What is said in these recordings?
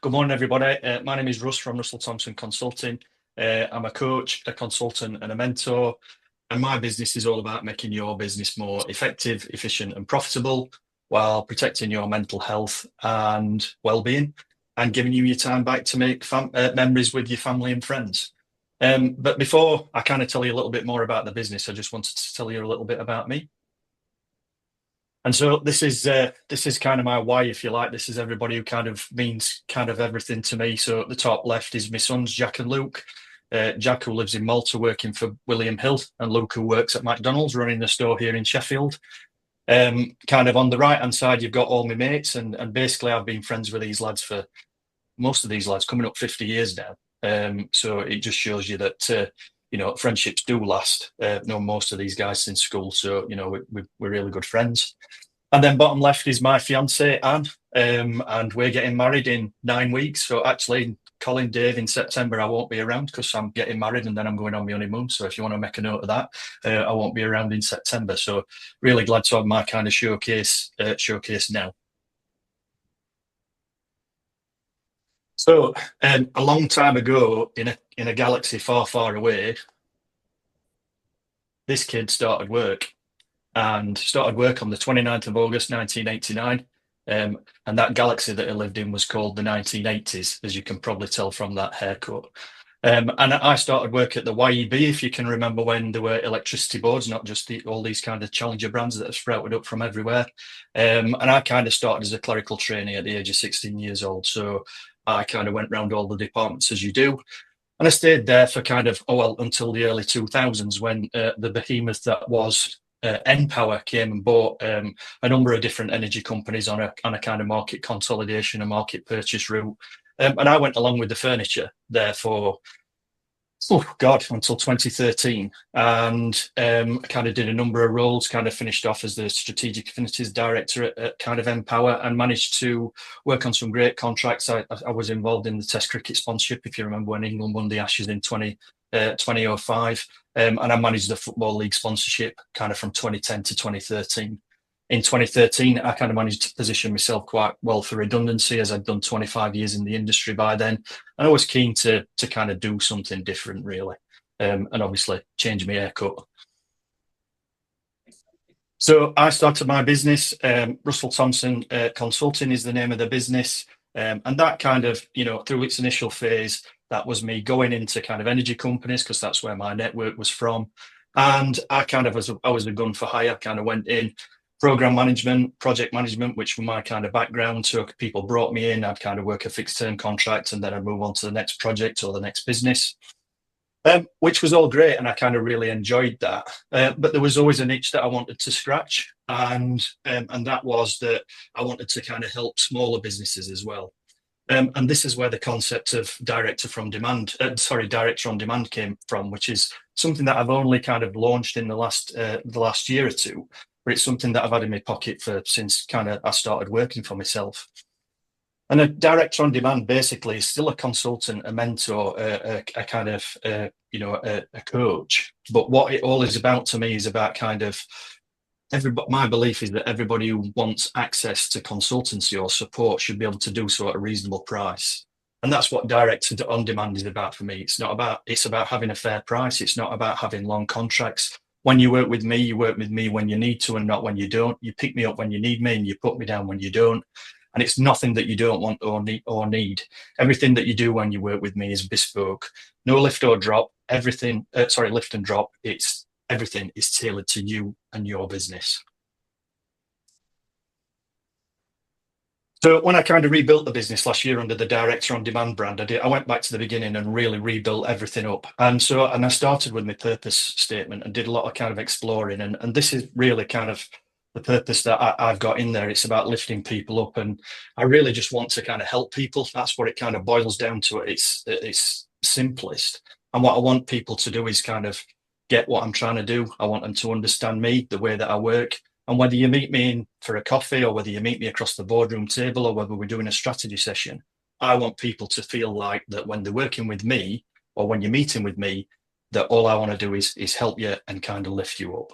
Good morning, everybody. My name is Russ from Thompson Consulting. I'm a coach, a consultant, and a mentor. And my business is all about making your business more effective, efficient, and profitable while protecting your mental health and well-being and giving you your time back to make memories with your family and friends. But before I kind of tell you a little bit more about the business, I just wanted to tell you a little bit about me. And so this is kind of my why, if you like. This is everybody who kind of means kind of everything to me. So at the top left is my sons, Jack and Luke. Jack, who lives in Malta, working for William Hill, and Luke, who works at McDonald's, running the store here in Sheffield. Kind of on the right hand side, you've got all my mates, and basically I've been friends with these lads for most of these lads coming up 50 years now. So it just shows you that friendships do last. Know most of these guys since school, so we're really good friends. And then bottom left is my fiance Anne, and we're getting married in 9 weeks. So actually, Colin, Dave, in September I won't be around because I'm getting married and then I'm going on my honeymoon. So if you want to make a note of that, I won't be around in September. So really glad to have my kind of showcase now. So a long time ago, in a galaxy far, far away, this kid started work on the 29th of August 1989. And that galaxy that he lived in was called the 1980s, as you can probably tell from that haircut. And I started work at the YEB, if you can remember when there were electricity boards, not just all these kind of challenger brands that have sprouted up from everywhere. And I kind of started as a clerical trainee at the age of 16 years old. So I kind of went round all the departments as you do. And I stayed there for until the early 2000s, when the behemoth that was Npower came and bought a number of different energy companies on a kind of market consolidation and market purchase route. And I went along with the furniture there for, until 2013. And I kind of did a number of roles, kind of finished off as the strategic affinities director at kind of Npower, and managed to work on some great contracts. I was involved in the Test cricket sponsorship, if you remember when England won the Ashes in 2005. And I managed the Football League sponsorship kind of from 2010 to 2013. In 2013, I kind of managed to position myself quite well for redundancy, as I'd done 25 years in the industry by then. And I was keen to kind of do something different, really, and obviously change my haircut. So I started my business. Russell Thompson Consulting is the name of the business. And that kind of, through its initial phase, that was me going into kind of energy companies, because that's where my network was from. And I kind of, I was a gun for hire, kind of went in program management, project management, which were my kind of background. So people brought me in, I'd kind of work a fixed term contract, and then I'd move on to the next project or the next business. Which was all great, and I kind of really enjoyed that. But there was always a niche that I wanted to scratch, and that was that I wanted to kind of help smaller businesses as well. And this is where the concept of director on demand came from, which is something that I've only kind of launched in the last year or two, but it's something that I've had in my pocket since kind of I started working for myself. And a director on demand basically is still a consultant, a mentor, a kind of a coach. But what it all is about to me is about kind of everybody. My belief is that everybody who wants access to consultancy or support should be able to do so at a reasonable price. And that's what director on demand is about for me. It's about having a fair price. It's not about having long contracts. When you work with me, you work with me when you need to and not when you don't. You pick me up when you need me and you put me down when you don't. And it's nothing that you don't want or need. Everything that you do when you work with me is bespoke. No lift or drop. Lift and drop. Everything is tailored to you and your business. So when I kind of rebuilt the business last year under the Director on Demand brand, I went back to the beginning and really rebuilt everything up. And I started with my purpose statement and did a lot of kind of exploring. And this is really kind of the purpose that I've got in there. It's about lifting people up, and I really just want to kind of help people. That's what it kind of boils down to at its simplest. And what I want people to do is kind of get what I'm trying to do. I want them to understand me, the way that I work. And whether you meet me in for a coffee, or whether you meet me across the boardroom table, or whether we're doing a strategy session, I want people to feel like that when they're working with me, or when you're meeting with me, that all I want to do is help you and kind of lift you up.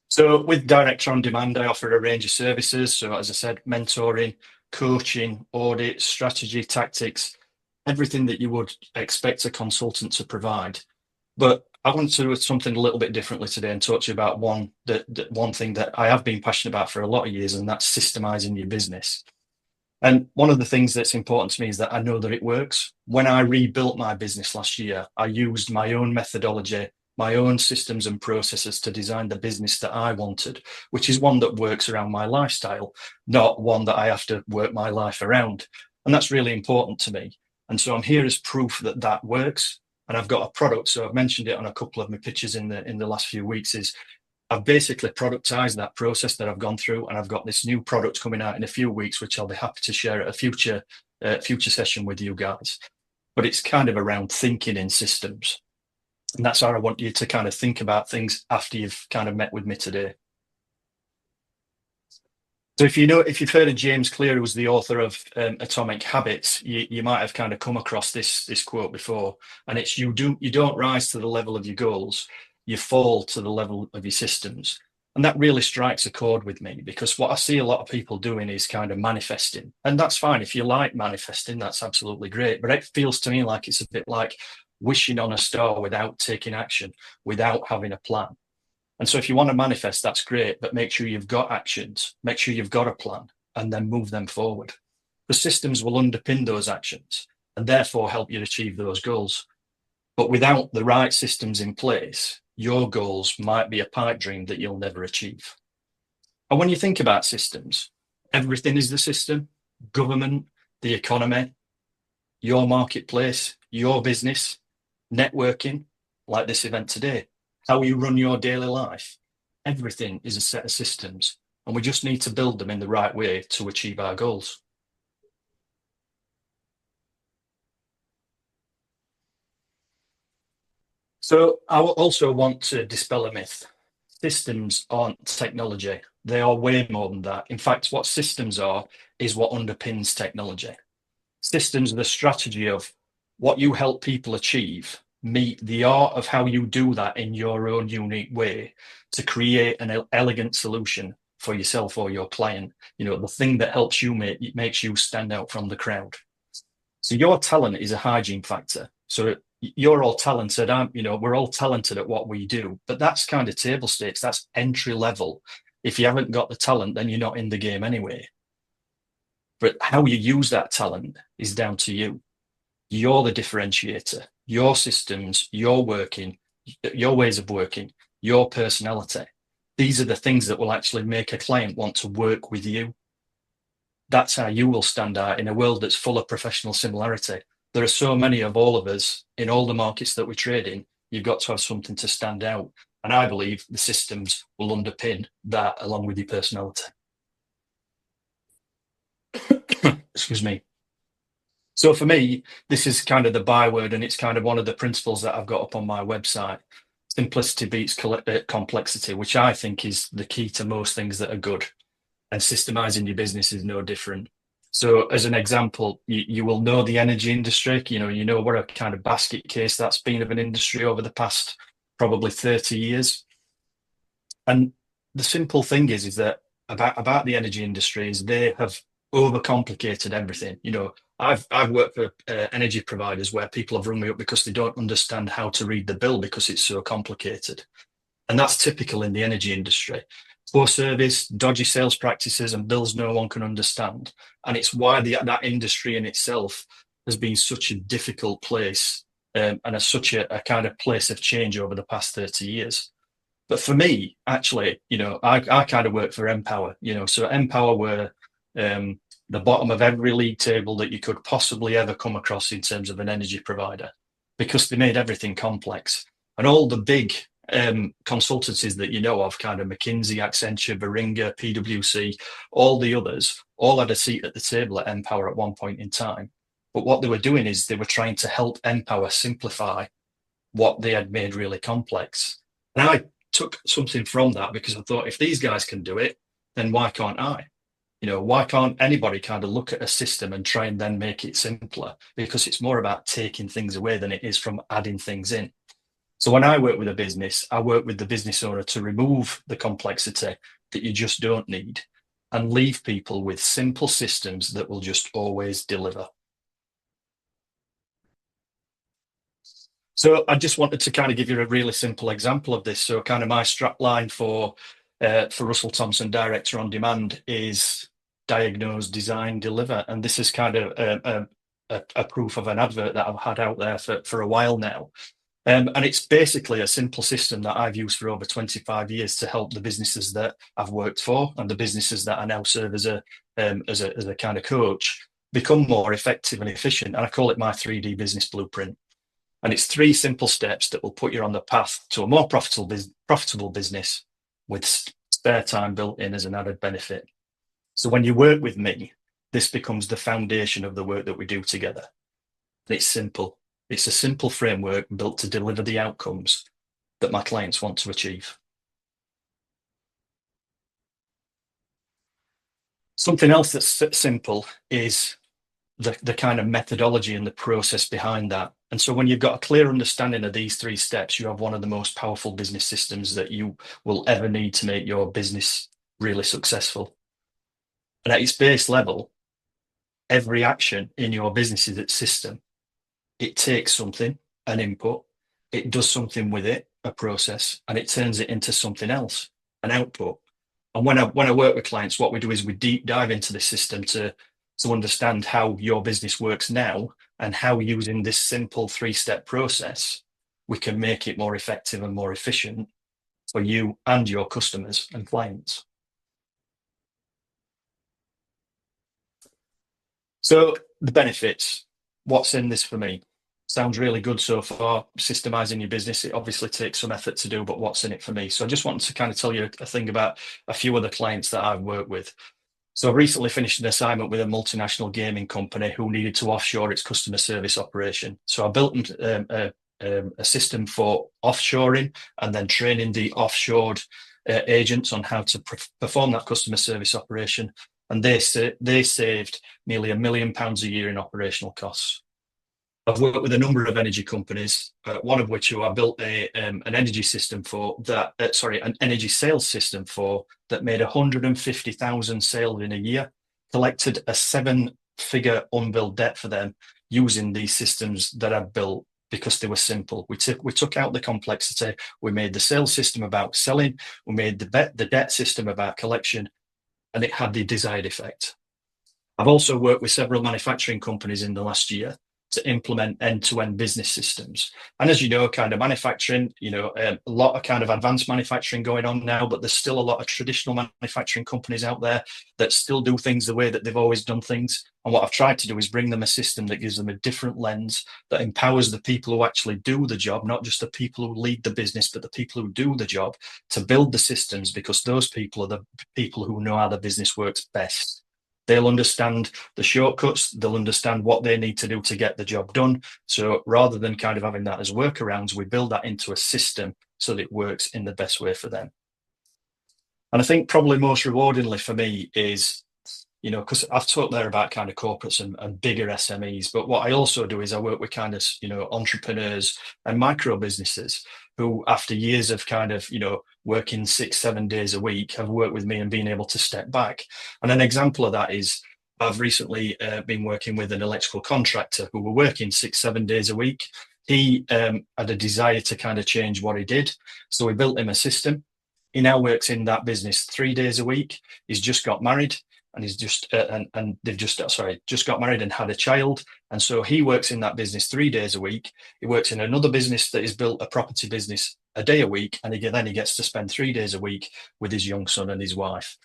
So with Director on Demand, I offer a range of services. So as I said, mentoring, coaching, audit, strategy, tactics, everything that you would expect a consultant to provide. But I want to do something a little bit differently today and talk to you about one thing that I have been passionate about for a lot of years, and that's systemizing your business. And one of the things that's important to me is that I know that it works. When I rebuilt my business last year, I used my own methodology, my own systems and processes to design the business that I wanted, which is one that works around my lifestyle, not one that I have to work my life around. And that's really important to me. And so I'm here as proof that that works. And I've got a product. So I've mentioned it on a couple of my pitches in the last few weeks. Is I've basically productized that process that I've gone through, and I've got this new product coming out in a few weeks, which I'll be happy to share at a future session with you guys. But it's kind of around thinking in systems, and that's how I want you to kind of think about things after you've kind of met with me today. So if you've heard of James Clear, who was the author of Atomic Habits, you might have kind of come across this quote before, and it's you don't rise to the level of your goals, you fall to the level of your systems. And that really strikes a chord with me, because what I see a lot of people doing is kind of manifesting. And that's fine. If you like manifesting, that's absolutely great. But it feels to me like it's a bit like wishing on a star without taking action, without having a plan. And so if you want to manifest, that's great, but make sure you've got actions, make sure you've got a plan, and then move them forward. The systems will underpin those actions and therefore help you achieve those goals. But without the right systems in place, your goals might be a pipe dream that you'll never achieve. And when you think about systems, everything is the system: government, the economy, your marketplace, your business, networking, like this event today, how you run your daily life. Everything is a set of systems, and we just need to build them in the right way to achieve our goals. So I also want to dispel a myth. Systems aren't technology. They are way more than that. In fact, what systems are is what underpins technology. Systems are the strategy of what you help people achieve, meet the art of how you do that in your own unique way to create an elegant solution for yourself or your client. The thing that helps you makes you stand out from the crowd. So your talent is a hygiene factor. So you're all talented. We're all talented at what we do, but that's kind of table stakes. That's entry level. If you haven't got the talent, then you're not in the game anyway. But how you use that talent is down to you. You're the differentiator. Your systems, your working, your ways of working, your personality. These are the things that will actually make a client want to work with you. That's how you will stand out in a world that's full of professional similarity. There are so many of all of us in all the markets that we trade in. You've got to have something to stand out. And I believe the systems will underpin that along with your personality. Excuse me. So for me, this is kind of the byword, and it's kind of one of the principles that I've got up on my website. Simplicity beats complexity, which I think is the key to most things that are good. And systemizing your business is no different. So as an example, you will know the energy industry. You know what a kind of basket case that's been of an industry over the past probably 30 years. And the simple thing is that about the energy industry is they have overcomplicated everything. I've worked for energy providers where people have rung me up because they don't understand how to read the bill because it's so complicated. And that's typical in the energy industry. Poor service, dodgy sales practices, and bills no one can understand. And it's why that industry in itself has been such a difficult place, and such a kind of place of change over the past 30 years. But for me, actually, I kind of work for Empower. So Empower were the bottom of every league table that you could possibly ever come across in terms of an energy provider, because they made everything complex. And all the big consultancies that you know of, kind of McKinsey, Accenture, Beringa, PwC, all the others, all had a seat at the table at Empower at one point in time. But what they were doing is they were trying to help Empower simplify what they had made really complex. And I took something from that because I thought, if these guys can do it, then why can't I? Why can't anybody kind of look at a system and try and then make it simpler? Because it's more about taking things away than it is from adding things in. So when I work with a business, I work with the business owner to remove the complexity that you just don't need and leave people with simple systems that will just always deliver. So I just wanted to kind of give you a really simple example of this. So kind of my strap line for Russell Thompson Director on Demand is diagnose, design, deliver, and this is kind of a proof of an advert that I've had out there for a while now. And it's basically a simple system that I've used for over 25 years to help the businesses that I've worked for and the businesses that I now serve as a kind of coach become more effective and efficient. And I call it my 3D business blueprint. And it's three simple steps that will put you on the path to a more profitable business with spare time built in as an added benefit. So when you work with me, this becomes the foundation of the work that we do together. And it's simple. It's a simple framework built to deliver the outcomes that my clients want to achieve. Something else that's simple is the kind of methodology and the process behind that. And so when you've got a clear understanding of these three steps, you have one of the most powerful business systems that you will ever need to make your business really successful. And at its base level, every action in your business is its system. It takes something, an input, it does something with it, a process, and it turns it into something else, an output. And when I work with clients, what we do is we deep dive into the system to understand how your business works now and how using this simple three-step process, we can make it more effective and more efficient for you and your customers and clients. So the benefits, what's in this for me? Sounds really good so far, systemizing your business. It obviously takes some effort to do, but what's in it for me? So I just wanted to kind of tell you a thing about a few of the clients that I've worked with. So I recently finished an assignment with a multinational gaming company who needed to offshore its customer service operation. So I built a system for offshoring and then training the offshored agents on how to perform that customer service operation. And they saved nearly £1 million a year in operational costs. I've worked with a number of energy companies, one of which I built an energy system for that. An energy sales system for that made 150,000 sales in a year, collected a 7-figure unbilled debt for them using these systems that I've built because they were simple. We took out the complexity. We made the sales system about selling. We made the debt system about collection, and it had the desired effect. I've also worked with several manufacturing companies in the last year to implement end-to-end business systems. And as you know, kind of manufacturing, a lot of kind of advanced manufacturing going on now, but there's still a lot of traditional manufacturing companies out there that still do things the way that they've always done things. And what I've tried to do is bring them a system that gives them a different lens, that empowers the people who actually do the job, not just the people who lead the business, but the people who do the job, to build the systems, because those people are the people who know how the business works best. They'll understand the shortcuts. They'll understand what they need to do to get the job done. So rather than kind of having that as workarounds, we build that into a system so that it works in the best way for them. And I think probably most rewardingly for me is, because I've talked there about kind of corporates and bigger SMEs, but what I also do is I work with kind of, entrepreneurs and micro businesses who, after years of kind of, working 6-7 days a week, have worked with me and been able to step back. And an example of that is I've recently been working with an electrical contractor who were working 6-7 days a week. He had a desire to kind of change what he did. So we built him a system. He now works in that business 3 days a week. He's just got married. And he's just they've just got married and had a child, and so he works in that business 3 days a week. He works in another business that is built a property business a day a week, and then he gets to spend 3 days a week with his young son and his wife.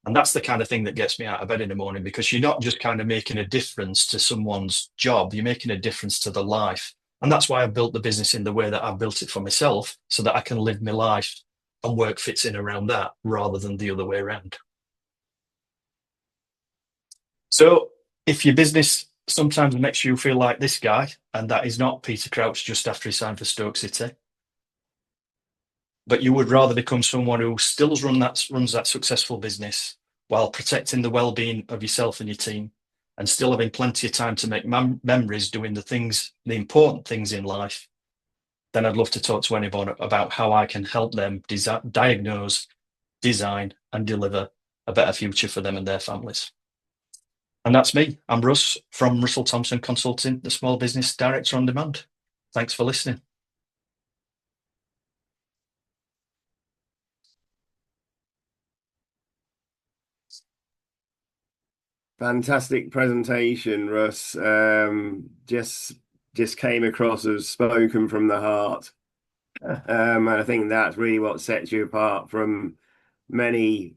And that's the kind of thing that gets me out of bed in the morning, because you're not just kind of making a difference to someone's job, you're making a difference to the life. And that's why I've built the business in the way that I've built it for myself, so that I can live my life and work fits in around that rather than the other way around. So if your business sometimes makes you feel like this guy, and that is not Peter Crouch just after he signed for Stoke City, but you would rather become someone who still runs that successful business while protecting the well-being of yourself and your team, and still having plenty of time to make memories doing the important things in life, then I'd love to talk to anyone about how I can help them diagnose, design, and deliver a better future for them and their families. And that's me. I'm Russ from Russell Thompson Consulting, the small business director on demand. Thanks for listening. Fantastic presentation, Russ. Just came across as spoken from the heart. And I think that's really what sets you apart from many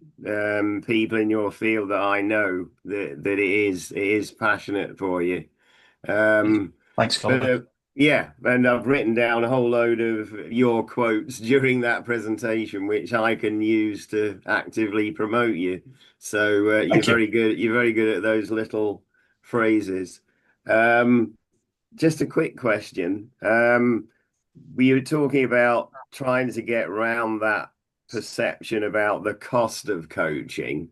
people in your field that I know that it is passionate for you. Um, Thanks, but Colin. yeah, and I've written down a whole load of your quotes during that presentation, which I can use to actively promote you. So you're Thank you. very good. You're very good at those little phrases. Um, just a quick question. We were talking about trying to get around that perception about the cost of coaching,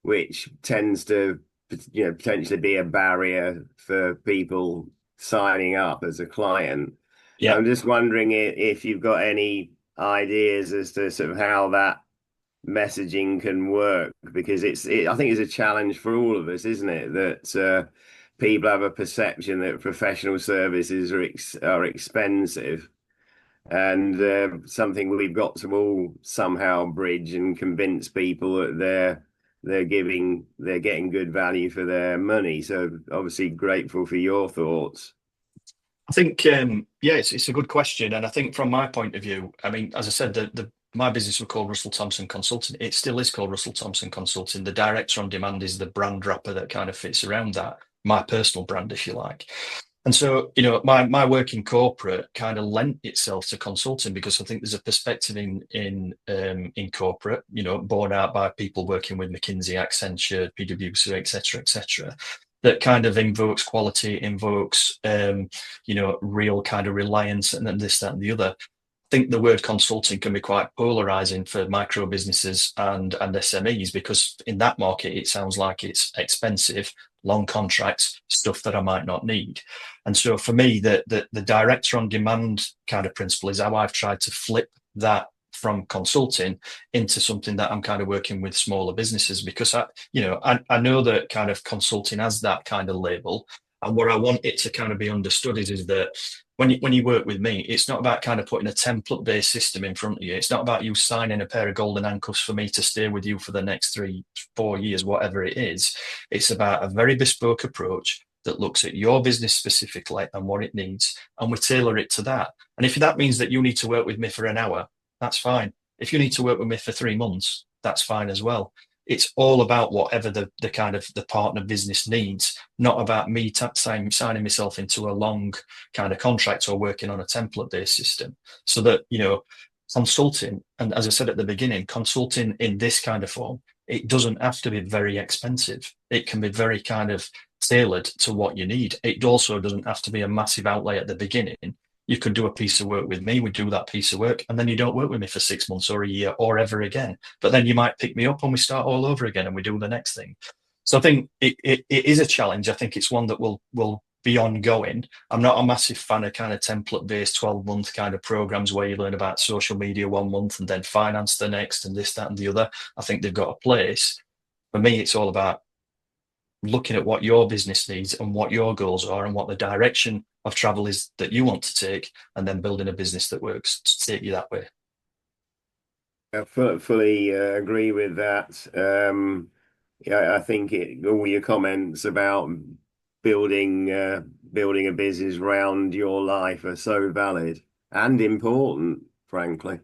which tends to, potentially be a barrier for people signing up as a client. Yeah. I'm just wondering if you've got any ideas as to sort of how that messaging can work, because I think it's a challenge for all of us, isn't it? That people have a perception that professional services are expensive, and something we've got to all somehow bridge and convince people that they're getting good value for their money. So obviously grateful for your thoughts. I think, yeah, it's a good question. And I think from my point of view, I mean, as I said, my business was called Russell Thompson Consulting. It still is called Russell Thompson Consulting. The director on demand is the brand wrapper that kind of fits around that, my personal brand, if you like. And so, my work in corporate kind of lent itself to consulting because I think there's a perspective in corporate, borne out by people working with McKinsey, Accenture, PwC, etc., that kind of invokes quality, invokes real kind of reliance, and then this, that, and the other. I think the word consulting can be quite polarizing for micro businesses and SMEs because in that market it sounds like it's expensive, long contracts, stuff that I might not need. And so for me, the director on demand kind of principle is how I've tried to flip that from consulting into something that I'm kind of working with smaller businesses because I know that kind of consulting has that kind of label. And what I want it to kind of be understood is that when you work with me, it's not about kind of putting a template-based system in front of you. It's not about you signing a pair of golden handcuffs for me to stay with you for the next 3, 4 years, whatever it is. It's about a very bespoke approach that looks at your business specifically and what it needs, and we tailor it to that. And if that means that you need to work with me for an hour, that's fine. If you need to work with me for 3 months, that's fine as well. It's all about whatever the kind of the partner business needs, not about me signing myself into a long kind of contract or working on a template-based system. So that, consulting, and as I said at the beginning, consulting in this kind of form, it doesn't have to be very expensive. It can be very kind of tailored to what you need. It also doesn't have to be a massive outlay at the beginning. You could do a piece of work with me, we do that piece of work, and then you don't work with me for 6 months or a year or ever again. But then you might pick me up and we start all over again and we do the next thing. So I think it is a challenge. I think it's one that will be ongoing. I'm not a massive fan of kind of template-based 12-month kind of programs where you learn about social media 1 month and then finance the next and this, that, and the other. I think they've got a place. For me, it's all about looking at what your business needs and what your goals are and what the direction of travel is that you want to take, and then building a business that works to take you that way. I fully agree with that. Yeah, I think all your comments about building a business round your life are so valid and important, frankly.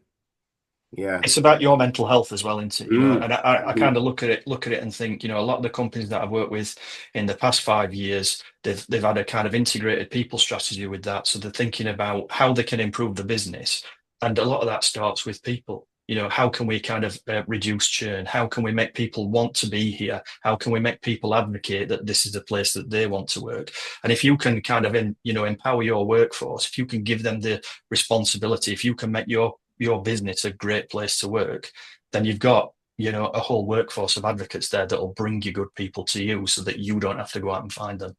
Yeah. It's about your mental health as well, isn't it? Mm. And I kind Mhm. of look at it and think, a lot of the companies that I've worked with in the past 5 years, they've had a kind of integrated people strategy with that. So they're thinking about how they can improve the business, and a lot of that starts with people. How can we kind of reduce churn? How can we make people want to be here? How can we make people advocate that this is the place that they want to work? And if you can kind of empower your workforce, if you can give them the responsibility, if you can make your business a great place to work, then you've got, a whole workforce of advocates there that will bring you good people to you so that you don't have to go out and find them.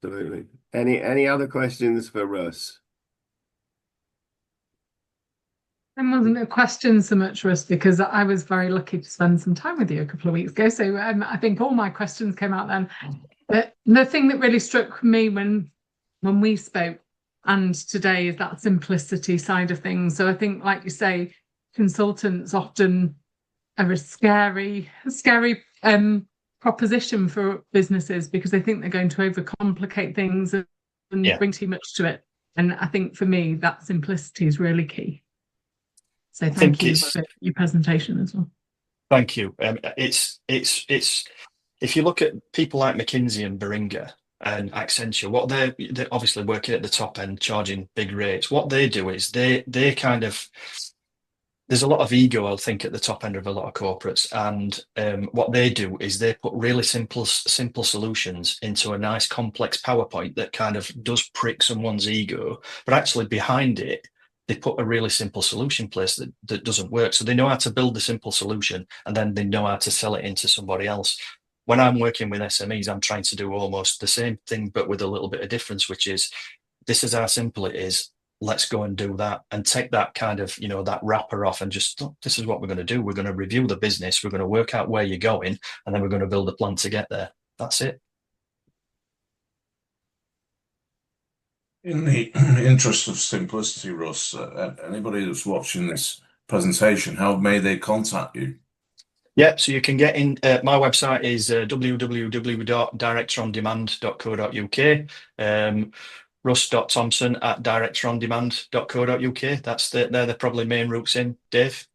Absolutely. Any other questions for Russ? There wasn't a question so much, Russ, because I was very lucky to spend some time with you a couple of weeks ago. So I think all my questions came out then. But the thing that really struck me when we spoke and today is that simplicity side of things. So I think, like you say, consultants often are a scary proposition for businesses because they think they're going to overcomplicate things and Yeah, bring too much to it. And I think for me, that simplicity is really key. So I thank think you it's for your presentation as well. thank you. It's if you look at people like McKinsey and Beringer and Accenture, what they're obviously working at the top end, charging big rates. What they do is they kind of there's a lot of ego, I think, at the top end of a lot of corporates, and what they do is they put really simple solutions into a nice complex PowerPoint that kind of does prick someone's ego, but actually behind it they put a really simple solution place that doesn't work. So they know how to build the simple solution, and then they know how to sell it into somebody else. When I'm working with SMEs, I'm trying to do almost the same thing, but with a little bit of difference, which is this is how simple it is. Let's go and do that and take that kind of, that wrapper off and just, "Oh, this is what we're going to do. We're going to review the business. We're going to work out where you're going, and then we're going to build a plan to get there." That's it. In the interest of simplicity, Russ, anybody that's watching this presentation, how may they contact you? Yeah, so you can get in. My website is www.directorondemand.co.uk. Russ.Thompson@directorondemand.co.uk. They're the probably main routes in. Dave?